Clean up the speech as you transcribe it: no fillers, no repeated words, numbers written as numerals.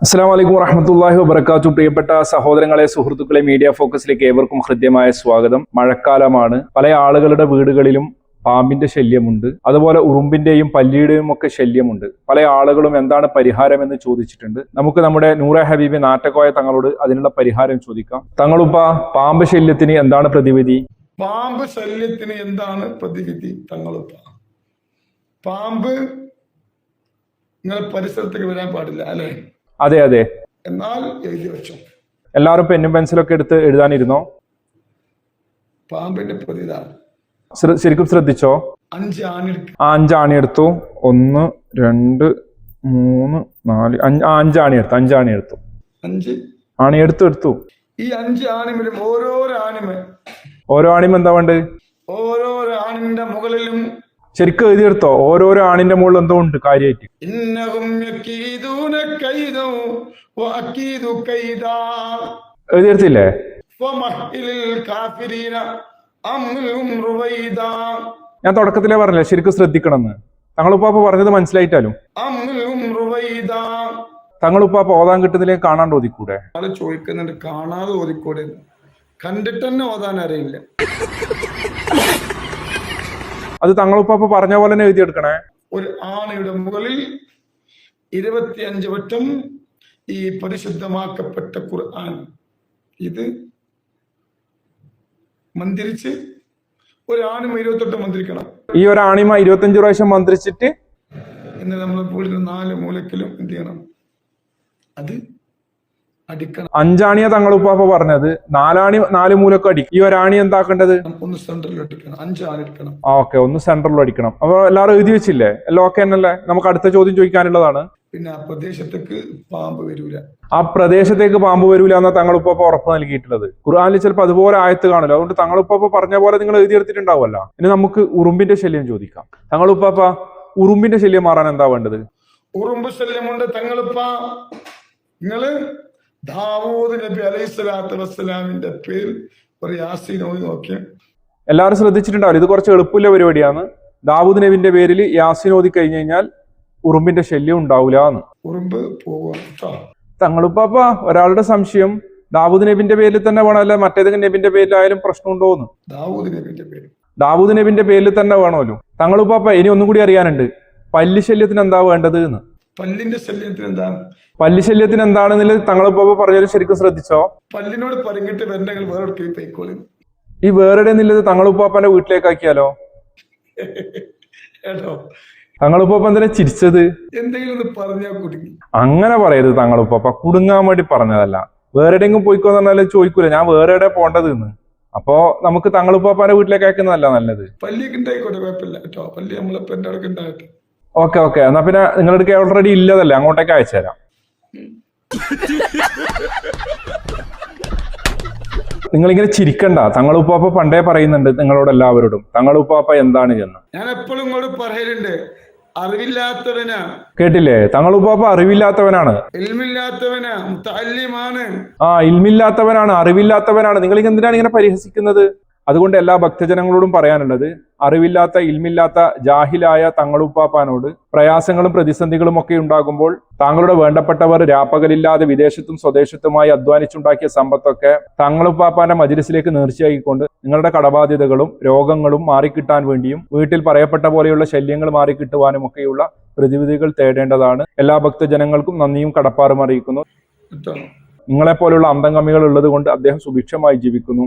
അസ്സലാമു അലൈക്കും വറഹ്മത്തുള്ളാഹി വബറകാതുഹു. പ്രിയപ്പെട്ട സഹോദരങ്ങളെ, സുഹൃത്തുക്കളെ, മീഡിയ ഫോക്കസിലേക്ക് ഏവർക്കും ഹൃദ്യമായ സ്വാഗതം. മഴക്കാലമാണ്. പല ആളുകളുടെ വീടുകളിലും പാമ്പിന്റെ ശല്യമുണ്ട്. അതുപോലെ ഉറുമ്പിന്റെയും പല്ലിയുടെയും ഒക്കെ ശല്യമുണ്ട്. പല ആളുകളും എന്താണ് പരിഹാരം എന്ന് ചോദിച്ചിട്ടുണ്ട്. നമുക്ക് നമ്മുടെ നൂറെ ഹബീബി നാട്ടക്കോയ തങ്ങളോട് അതിനുള്ള പരിഹാരം ചോദിക്കാം. തങ്ങളുപ്പ, പാമ്പ് ശല്യത്തിന് എന്താണ് പ്രതിവിധി? പാമ്പ് ശല്യത്തിന് എന്താണ് പ്രതിവിധി? തങ്ങളുപ്പ, പാമ്പ് നിങ്ങൾ പരിസരത്തേക്ക് വരാൻ പാടില്ല അല്ലെ? അതെ അതെ. എന്നാൽ എഴുതി വെച്ചോ. എല്ലാവരും പെന്നും പെൻസിലൊക്കെ എടുത്ത് എഴുതാനിരുന്നോ? പാമ്പിന്റെ പ്രതിതാണ്. ശരിക്കും ശ്രദ്ധിച്ചോ? 5 ആണി. 5 ആണി എടുത്തു. 1 2 3 4 5 ആണി എടുത്തു. 5 ആണി എടുത്തു. 5 ആണി എടുത്തു. ഈ 5 ആണിമിലും ഓരോ ആണിയും എന്താ വേണ്ടത്? ഓരോ ആണിന്റെ മുകളിലും ശരിക്കും എഴുതിയെടുത്തോ? ഓരോരോ ആണിന്റെ മുകളിൽ എന്തോ ഉണ്ട് കാര്യമായിട്ട്. എഴുതിയെടുത്തില്ലേ? ഞാൻ തുടക്കത്തിലേ പറഞ്ഞില്ലേ ശരിക്കും ശ്രദ്ധിക്കണമെന്ന്. തങ്ങളുപ്പാപ്പ പറഞ്ഞത് മനസ്സിലായിട്ടാലും തങ്ങളുപ്പാപ്പ ഓതാൻ കിട്ടുന്നില്ലെങ്കിൽ കാണാണ്ട് ഓതിക്കൂടെ? ചോദിക്കുന്നുണ്ട്, കാണാതെ ഓതിക്കൂടെ? കണ്ടിട്ട് തന്നെ ഓതാൻ അറിയില്ല. അത് തങ്ങളുപ്പാപ്പ പറഞ്ഞ പോലെ തന്നെ എഴുതിയെടുക്കണേ. ഒരു ആണയുടെ മുകളിൽ 25 വട്ടം ഈ പരിശുദ്ധമാക്കപ്പെട്ട ഖുർആൻ ഇത് മന്ത്രിച്ച് ഒരു ആണിമ 28 മന്ത്രിക്കണം. ഈ ഒരു ആണിമ 25 പ്രാവശ്യം മന്ത്രിച്ചിട്ട് ഇന്ന് നമ്മൾ വീടിന് 4 മൂലക്കിലും എന്ത് ചെയ്യണം? അത് അടിക്കണം. 5 ആണിയാ തങ്ങളുപ്പാപ്പ പറഞ്ഞത്. 4 ആണി 4 മൂലക്കും അടിക്കും. ഈ ഒരാണി എന്താക്കേണ്ടത്? ഒന്ന് സെന്ററിൽ അടിക്കണം. 5 ആണി അടിക്കണം. ഓക്കെ, ഒന്ന് സെന്ററിൽ അടിക്കണം. അപ്പൊ എല്ലാവരും എഴുതി വെച്ചില്ലേ? എല്ലാം ഓക്കെ തന്നെയല്ലേ? നമുക്ക് അടുത്ത ചോദ്യം ചോദിക്കാനുള്ളതാണ്. പിന്നെ ആ പ്രദേശത്തേക്ക് പാമ്പ് വരൂല. ആ പ്രദേശത്തേക്ക് പാമ്പ് വരൂല എന്നാ തങ്ങളുപ്പാപ്പ ഉറപ്പ് നൽകിയിട്ടുള്ളത്. ഖുർആനിൽ ചിലപ്പോൾ അതുപോലെ ആയത്ത് കാണില്ല. അതുകൊണ്ട് തങ്ങളുപ്പാപ്പ പറഞ്ഞ പോലെ നിങ്ങൾ എഴുതിയെടുത്തിട്ടുണ്ടാവുമല്ലോ. ഇനി നമുക്ക് ഉറുമ്പിന്റെ ശല്യം ചോദിക്കാം. തങ്ങളുപ്പാപ്പ, ഉറുമ്പിന്റെ ശല്യം മാറാൻ എന്താ വേണ്ടത്? ഉറുമ്പ് ശല്യമുണ്ട് തങ്ങളുപ്പ. നിങ്ങള് ദാവൂദ് നബി അലൈഹിസ്സലാത്തു വസ്സലാമിന്റെ പേരിൽ ഒരു യാസീൻ ഓതി നോക്കിയ എല്ലാവരും ശ്രദ്ധിച്ചിട്ടുണ്ടാവില്ല. ഇത് കുറച്ച് എളുപ്പമുള്ള പരിപാടിയാണ്. ദാവൂദ് നബിന്റെ പേരിൽ യാസീൻ ഓതി കഴിഞ്ഞു കഴിഞ്ഞാൽ ഉറുമ്പിന്റെ ശല്യം ഉണ്ടാവില്ല എന്ന്. ഉറുമ്പ് പോവാ. തങ്ങളുപ്പാപ്പ, ഒരാളുടെ സംശയം ദാവൂദ് നബിന്റെ പേരിൽ തന്നെ വേണോ അല്ല മറ്റേതെങ്കിലും നബിന്റെ പേരിലായാലും പ്രശ്നമുണ്ടോന്ന്? ദാവൂദ് നബിന്റെ പേര്. ദാവൂദ് നബിന്റെ പേരിൽ തന്നെ വേണമല്ലോ. തങ്ങളുപ്പാപ്പ, ഇനി ഒന്നും കൂടി അറിയാനുണ്ട്. പല്ലി ശല്യത്തിന് എന്താ വേണ്ടത് എന്ന്. പല്ലിന്റെ ശല്യത്തിന് എന്താണ്? പല്ലി ശല്യത്തിന് എന്താണെന്നില്ല തങ്ങളുപ്പാപ്പ പറഞ്ഞാലും ശരിക്കും ശ്രദ്ധിച്ചോ? പല്ലിനോട് പറഞ്ഞിട്ട് വേണ്ടെങ്കിൽ വേറെ പോയിക്കോളും. ഈ വേറെ എന്നുള്ളത് തങ്ങളുപ്പാപ്പന്റെ വീട്ടിലേക്ക് ആക്കിയാലോ? കേട്ടോ, തങ്ങളുപ്പാപ്പ എന്തിനാ ചിരിച്ചത്? എന്തെങ്കിലും പറഞ്ഞാൽ കുടുങ്ങി. അങ്ങനെ പറയരുത് തങ്ങളുപ്പാപ്പ, കുടുങ്ങാൻ വേണ്ടി പറഞ്ഞതല്ല. വേറെ എവിടെയെങ്കിലും പോയിക്കോന്ന് പറഞ്ഞാലും ചോദിക്കൂല ഞാൻ വേറെ എവിടെ പോണ്ടത് എന്ന്. അപ്പോ നമുക്ക് തങ്ങളുപ്പാപ്പാന്റെ വീട്ടിലേക്ക് അയക്കുന്നതല്ല നല്ലത്. പല്ലിയൊക്കെ ഉണ്ടായിക്കോട്ടെ, കുഴപ്പമില്ല കേട്ടോ. പല്ലി നമ്മളിപ്പോ എന്റെ അടുക്ക് ഉണ്ടാകട്ടെ. ഓക്കെ. എന്നാ പിന്നെ നിങ്ങളുടെ അടുക്ക് ഓൾറെഡി ഇല്ലതല്ലേ, അങ്ങോട്ടേക്ക് അയച്ചുതരാം. നിങ്ങളിങ്ങനെ ചിരിക്കണ്ട. തങ്ങളുപ്പാപ്പ പണ്ടേ പറയുന്നുണ്ട് നിങ്ങളോട് എല്ലാവരോടും തങ്ങളുപ്പാപ്പ എന്താണ് എന്ന്. ഞാൻ എപ്പോഴും ഇങ്ങോട്ട് പറയലുണ്ട്, അറിവില്ലാത്തവനാ. കേട്ടില്ലേ? തങ്ങളുപ്പാപ്പ അറിവില്ലാത്തവനാണ്, ഇൽമില്ലാത്തവനാ, മുതഅല്ലിമാണ്. ഇൽമില്ലാത്തവനാണ്, അറിവില്ലാത്തവനാണ്. നിങ്ങൾ എന്തിനാണ് ഇങ്ങനെ പരിഹസിക്കുന്നത്? അതുകൊണ്ട് എല്ലാ ഭക്തജനങ്ങളോടും പറയാനുള്ളത്, അറിവില്ലാത്ത ഇൽമില്ലാത്ത ജാഹിലായ തങ്ങളുപ്പാപ്പാനോട് പ്രയാസങ്ങളും പ്രതിസന്ധികളും ഒക്കെ ഉണ്ടാകുമ്പോൾ താങ്കളുടെ വേണ്ടപ്പെട്ടവർ രാപ്പകലില്ലാതെ വിദേശത്തും സ്വദേശത്തുമായി അധ്വാനിച്ചുണ്ടാക്കിയ സമ്പത്തൊക്കെ തങ്ങളുപ്പാപ്പാന്റെ മജ്‌ലിസിലേക്ക് നേർച്ചയാക്കിക്കൊണ്ട് നിങ്ങളുടെ കടബാധ്യതകളും രോഗങ്ങളും മാറിക്കിട്ടാൻ വേണ്ടിയും വീട്ടിൽ പറയപ്പെട്ട പോലെയുള്ള ശല്യങ്ങൾ മാറിക്കിട്ടുവാനും ഒക്കെയുള്ള പ്രതിവിധികൾ തേടേണ്ടതാണ്. എല്ലാ ഭക്തജനങ്ങൾക്കും നന്ദിയും കടപ്പാടും അറിയിക്കുന്നു. നിങ്ങളെപ്പോലുള്ള അന്തംഗമികൾ ഉള്ളത് കൊണ്ട് അദ്ദേഹം സുഭിക്ഷമായി ജീവിക്കുന്നു.